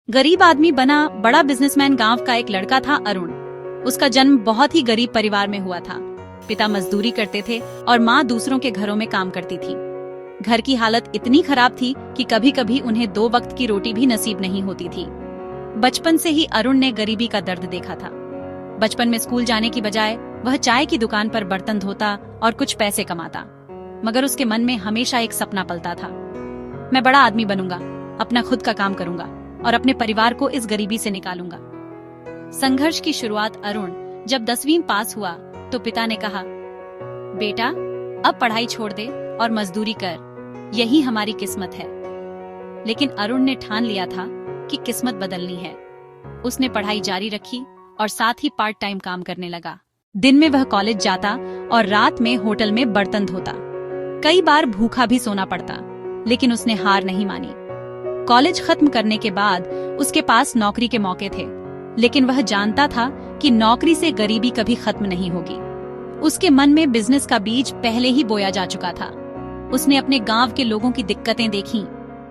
गरीब आदमी बना बड़ा बिजनेसमैन। गांव का एक लड़का था अरुण। उसका जन्म बहुत ही गरीब परिवार में हुआ था। पिता मजदूरी करते थे और माँ दूसरों के घरों में काम करती थी। घर की हालत इतनी खराब थी कि कभी कभी उन्हें 2 वक्त की रोटी भी नसीब नहीं होती थी। बचपन से ही अरुण ने गरीबी का दर्द देखा था। बचपन में स्कूल जाने की बजाय वह चाय की दुकान पर बर्तन धोता और कुछ पैसे कमाता, मगर उसके मन में हमेशा एक सपना पलता था। मैं बड़ा आदमी बनूंगा, अपना खुद का काम करूंगा और अपने परिवार को इस गरीबी से निकालूंगा। संघर्ष की शुरुआत अरुण जब 10वीं पास हुआ तो पिता ने कहा, बेटा अब पढ़ाई छोड़ दे और मजदूरी कर, यही हमारी किस्मत है। लेकिन अरुण ने ठान लिया था कि किस्मत बदलनी है। उसने पढ़ाई जारी रखी और साथ ही पार्ट टाइम काम करने लगा। दिन में वह कॉलेज जाता और रात में होटल में बर्तन धोता। कई बार भूखा भी सोना पड़ता, लेकिन उसने हार नहीं मानी। कॉलेज खत्म करने के बाद उसके पास नौकरी के मौके थे, लेकिन वह जानता था कि नौकरी से गरीबी कभी खत्म नहीं होगी। उसके मन में बिजनेस का बीज पहले ही बोया जा चुका था। उसने अपने गांव के लोगों की दिक्कतें देखीं।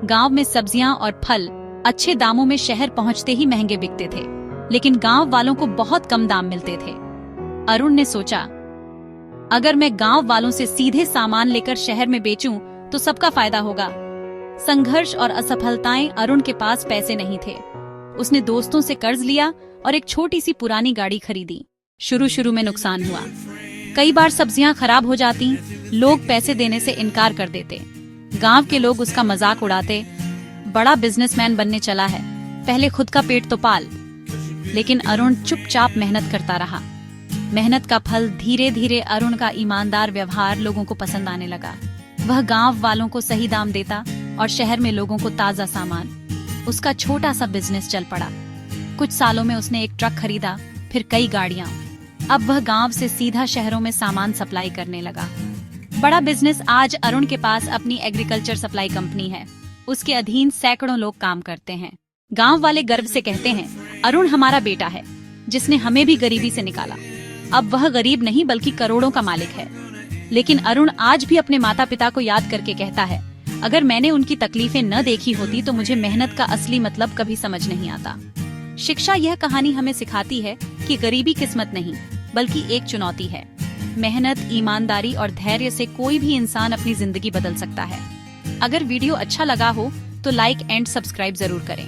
गांव में सब्जियां और फल अच्छे दामों में शहर पहुंचते ही महंगे बिकते थे, लेकिन गांव वालों को बहुत कम दाम मिलते थे। अरुण ने सोचा, अगर मैं गांव वालों से सीधे सामान लेकर शहर में बेचूं तो सबका फायदा होगा। संघर्ष और असफलताएं। अरुण के पास पैसे नहीं थे। उसने दोस्तों से कर्ज लिया और एक छोटी सी पुरानी गाड़ी खरीदी। शुरू में नुकसान हुआ। कई बार सब्जियां खराब हो जाती, लोग पैसे देने से इनकार कर देते। गांव के लोग उसका मजाक उड़ाते, बड़ा बिजनेसमैन बनने चला है, पहले खुद का पेट तो पाल। लेकिन अरुण चुपचाप मेहनत करता रहा। मेहनत का फल धीरे धीरे अरुण का ईमानदार व्यवहार लोगों को पसंद आने लगा। वह गांव वालों को सही दाम देता और शहर में लोगों को ताजा सामान। उसका छोटा सा बिजनेस चल पड़ा। कुछ सालों में उसने एक ट्रक खरीदा, फिर कई गाड़ियां। अब वह गांव से सीधा शहरों में सामान सप्लाई करने लगा। बड़ा बिजनेस। आज अरुण के पास अपनी एग्रीकल्चर सप्लाई कंपनी है। उसके अधीन सैकड़ों लोग काम करते हैं। गांव वाले गर्व से कहते हैं, अरुण हमारा बेटा है, जिसने हमें भी गरीबी से निकाला। अब वह गरीब नहीं बल्कि करोड़ों का मालिक है। लेकिन अरुण आज भी अपने माता पिता को याद करके कहता है, अगर मैंने उनकी तकलीफें न देखी होती तो मुझे मेहनत का असली मतलब कभी समझ नहीं आता। शिक्षा। यह कहानी हमें सिखाती है कि गरीबी किस्मत नहीं बल्कि एक चुनौती है। मेहनत, ईमानदारी और धैर्य से कोई भी इंसान अपनी जिंदगी बदल सकता है। अगर वीडियो अच्छा लगा हो तो लाइक एंड सब्सक्राइब जरूर करें।